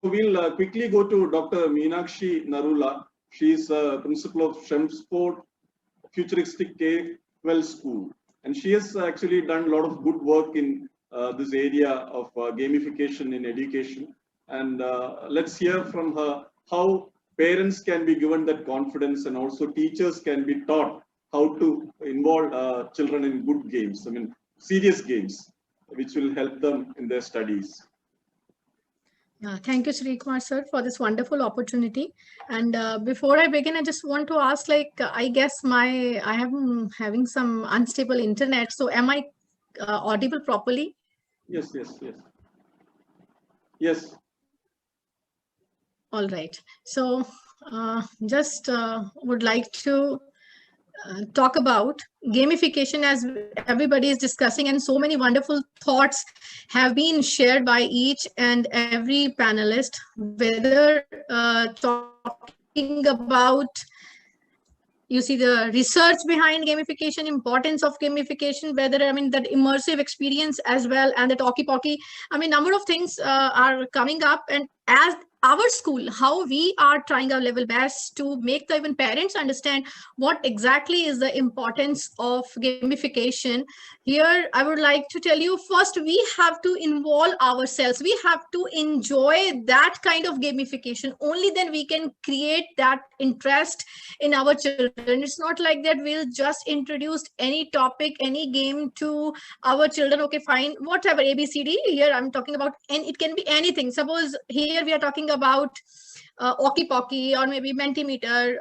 we'll quickly go to Dr. Meenakshi Narula. She is principal of Chelmsford Futuristic K-12 School, and she has actually done a lot of good work in this area of gamification in education. And let's hear from her how parents can be given that confidence, and also teachers can be taught how to involve children in good games. I mean, serious games, which will help them in their studies. Thank you, Sri Kumar sir, for this wonderful opportunity. And before I begin, I just want to ask, like, I guess I am having some unstable internet. So am I audible properly? Yes, yes, yes. Yes. All right. So just would like to talk about gamification, as everybody is discussing, and so many wonderful thoughts have been shared by each and every panelist, whether talking about, you see, the research behind gamification, importance of gamification, whether, I mean, that immersive experience as well, and the talkie talkie. I mean, number of things are coming up, and as our school, how we are trying our level best to make the even parents understand what exactly is the importance of gamification. Here I would like to tell you, first we have to involve ourselves, we have to enjoy that kind of gamification. Only then we can create that interest in our children. It's not like that we'll just introduce any topic, any game to our children. Okay, fine, whatever, ABCD. Here I'm talking about, and it can be anything. Suppose here we are talking about Oki Pocky, or maybe Mentimeter,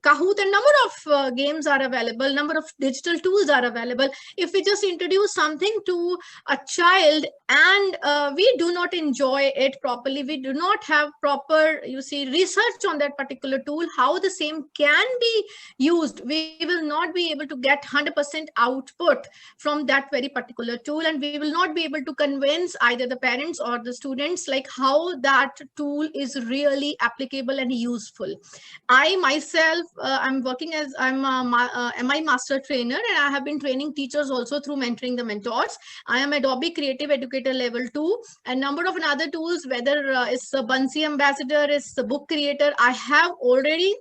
Kahoot, and number of games are available, number of digital tools are available. If we just introduce something to a child and we do not enjoy it properly, we do not have proper, you see, research on that particular tool, how the same can be used, we will not be able to get 100% output from that very particular tool, and we will not be able to convince either the parents or the students like how that tool is really applicable and useful. I myself, I'm working as, I'm a MI master trainer, and I have been training teachers also through mentoring the mentors. I am Adobe Creative Educator level 2, and number of other tools, whether it's a Bunsy Ambassador, it's the Book Creator. I have already,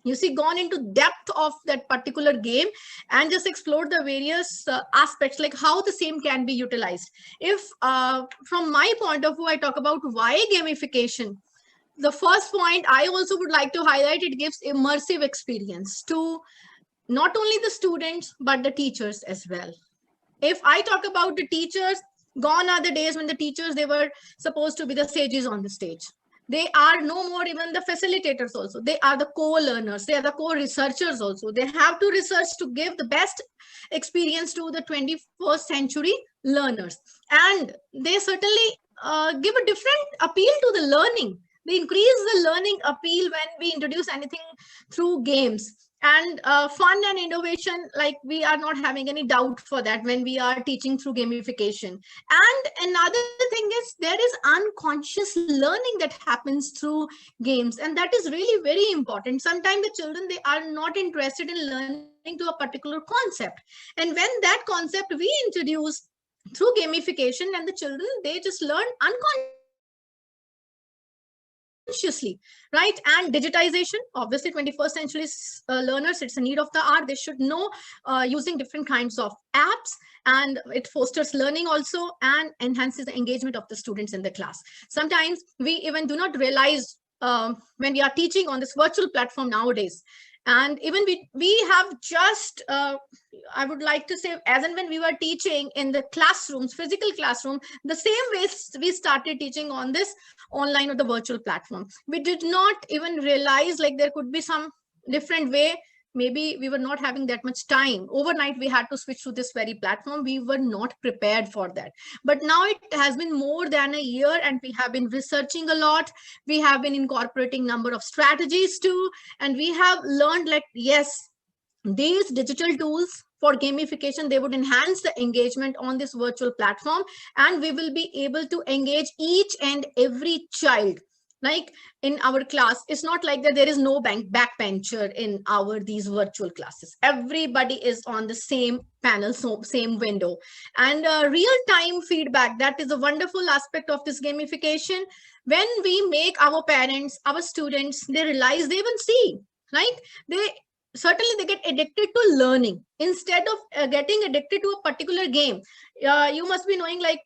you see, gone into depth of that particular game and just explored the various aspects, like how the same can be utilized. If from my point of view, I talk about why gamification, the first point I also would like to highlight, it gives immersive experience to not only the students but the teachers as well. If I talk about the teachers, gone are the days when the teachers, they were supposed to be the sages on the stage. They are no more even the facilitators also. They are the co-learners. They are the co-researchers also. They have to research to give the best experience to the 21st century learners. And they certainly give a different appeal to the learning. They increase the learning appeal when we introduce anything through games. And fun and innovation, like we are not having any doubt for that when we are teaching through gamification. And another thing is, there is unconscious learning that happens through games, and that is really very important. Sometimes the children, they are not interested in learning to a particular concept, and when that concept we introduce through gamification, and the children, they just learn unconsciously, right? And digitization, obviously 21st century learners, it's a need of the hour. They should know using different kinds of apps, and it fosters learning also and enhances the engagement of the students in the class. Sometimes we even do not realize when we are teaching on this virtual platform nowadays, and even we have just I would like to say, as and when we were teaching in the classrooms, physical classroom, the same way we started teaching on this online or the virtual platform. We did not even realize like there could be some different way. Maybe we were not having that much time. Overnight, we had to switch to this very platform. We were not prepared for that. But now it has been more than a year, and we have been researching a lot. We have been incorporating number of strategies too. And we have learned like, yes, these digital tools for gamification, they would enhance the engagement on this virtual platform, and we will be able to engage each and every child. Like in our class, it's not like that there is no backbencher in our these virtual classes. Everybody is on the same panel, so same window. And real-time feedback, that is a wonderful aspect of this gamification. when we make our parents, our students, they realize, they even see, right? They certainly, they get addicted to learning instead of getting addicted to a particular game. You must be knowing, like,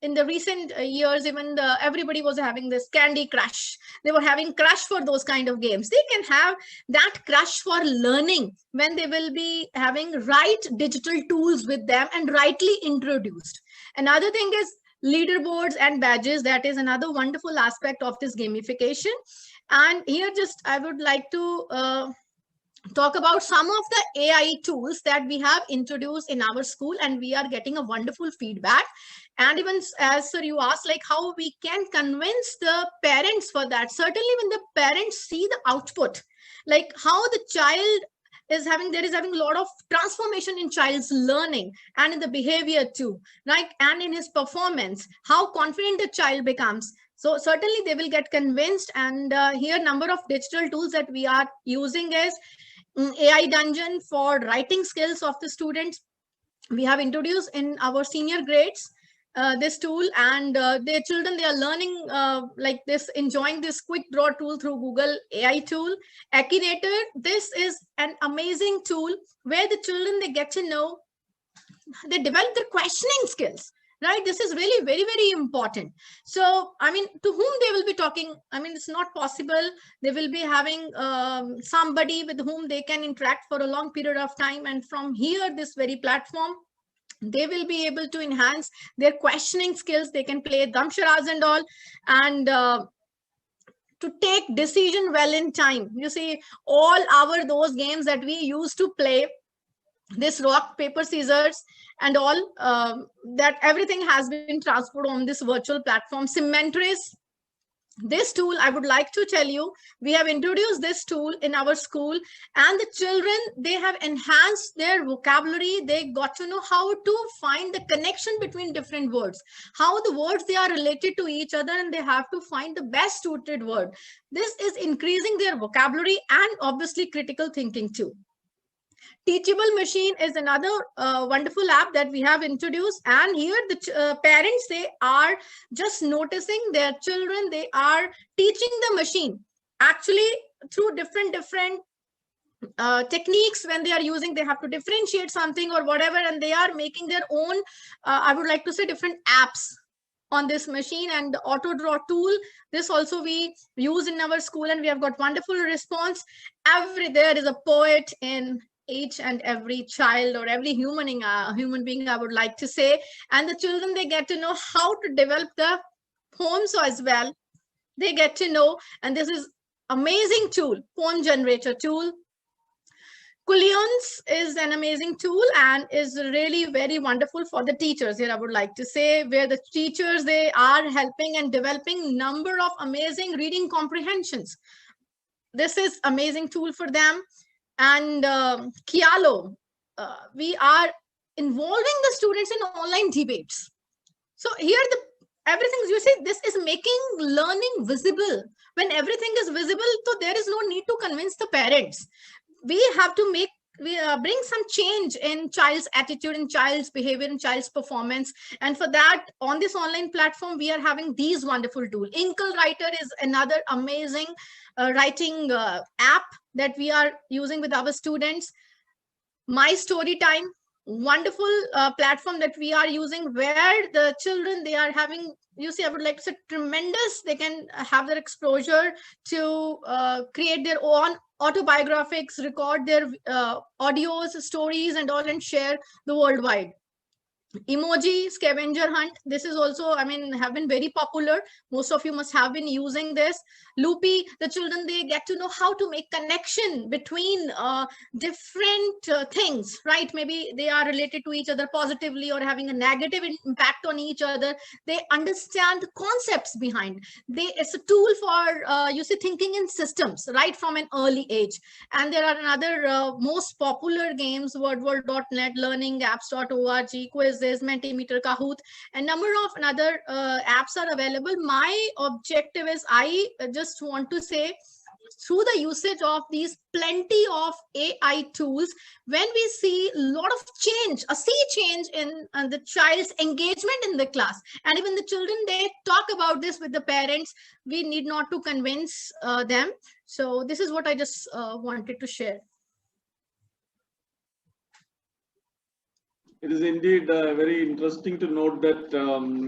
in the recent years, even everybody was having this Candy Crush. They were having crush for those kind of games. They can have that crush for learning when they will be having right digital tools with them and rightly introduced. Another thing is leaderboards and badges. That is another wonderful aspect of this gamification. And here, just I would like to talk about some of the AI tools that we have introduced in our school, and we are getting a wonderful feedback. And even as sir, you asked, like, how we can convince the parents for that. Certainly, when the parents see the output, like how the child is having, there is having a lot of transformation in child's learning and in the behavior too, right? And in his performance, how confident the child becomes. So certainly they will get convinced. And here, number of digital tools that we are using is AI Dungeon for writing skills of the students. We have introduced in our senior grades this tool, and their children, they are learning like this, enjoying this quick draw tool through Google AI tool. Akinator, this is an amazing tool where the children, they get to know, they develop their questioning skills, right? This is really very, very important. So, I mean, to whom they will be talking, I mean, it's not possible. They will be having somebody with whom they can interact for a long period of time. And from here, this very platform, they will be able to enhance their questioning skills. They can play damsharaz and all, and to take decision well in time. You see, all our those games that we used to play, this rock, paper, scissors, and all, that everything has been transferred on this virtual platform. Cementris, this tool, I would like to tell you, we have introduced this tool in our school, and the children, they have enhanced their vocabulary. They got to know how to find the connection between different words, how the words, they are related to each other, and they have to find the best suited word. This is increasing their vocabulary and obviously critical thinking too. Teachable Machine is another wonderful app that we have introduced. And here the parents, they are just noticing their children, they are teaching the machine actually through different techniques. When they are using, they have to differentiate something or whatever, and they are making their own, I would like to say, different apps on this machine. And the auto draw tool, this also we use in our school, and we have got wonderful response. There is a poet in each and every child, or every human being, I would like to say. And the children, they get to know how to develop the poems as well. They get to know, and this is amazing tool, poem generator tool. Quillions is an amazing tool and is really very wonderful for the teachers. Here I would like to say, where the teachers, they are helping and developing number of amazing reading comprehensions. This is amazing tool for them. And Kialo, we are involving the students in online debates. So here, everything, you see, this is making learning visible. When everything is visible, so there is no need to convince the parents. We have to bring some change in child's attitude, in child's behavior, in child's performance. And for that, on this online platform, we are having these wonderful tools. Inkle Writer is another amazing writing app that we are using with our students. My Story Time, wonderful platform that we are using, where the children, they are having, you see, I would like to say, tremendous, they can have their exposure to create their own autobiographics, record their audios, stories, and all, and share the worldwide. Emoji Scavenger Hunt, this is also, I mean, have been very popular. Most of you must have been using this. Loopy, the children, they get to know how to make connection between different things, right? Maybe they are related to each other positively or having a negative impact on each other. They understand the concepts behind. It's a tool for, you see, thinking in systems right from an early age. And there are another most popular games, wordworld.net, learningapps.org, quizzes, Mentimeter, Kahoot, and number of another apps are available. My objective is, I just want to say, through the usage of these plenty of AI tools, when we see a lot of change, a sea change in the child's engagement in the class, and even the children, they talk about this with the parents. We need not to convince them. So this is what I just wanted to share. It is indeed very interesting to note that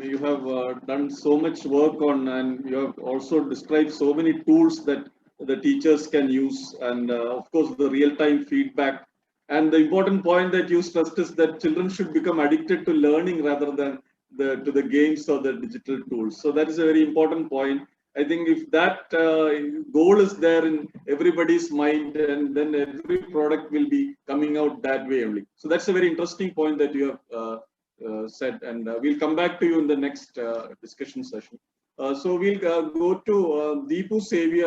you have done so much work on, and you have also described so many tools that the teachers can use, and of course the real-time feedback. And the important point that you stressed is that children should become addicted to learning rather than to the games or the digital tools. So that is a very important point. I think if that goal is there in everybody's mind, and then every product will be coming out that way only. So that's a very interesting point that you have said, and we'll come back to you in the next discussion session. So we'll go to Deepu Xavier.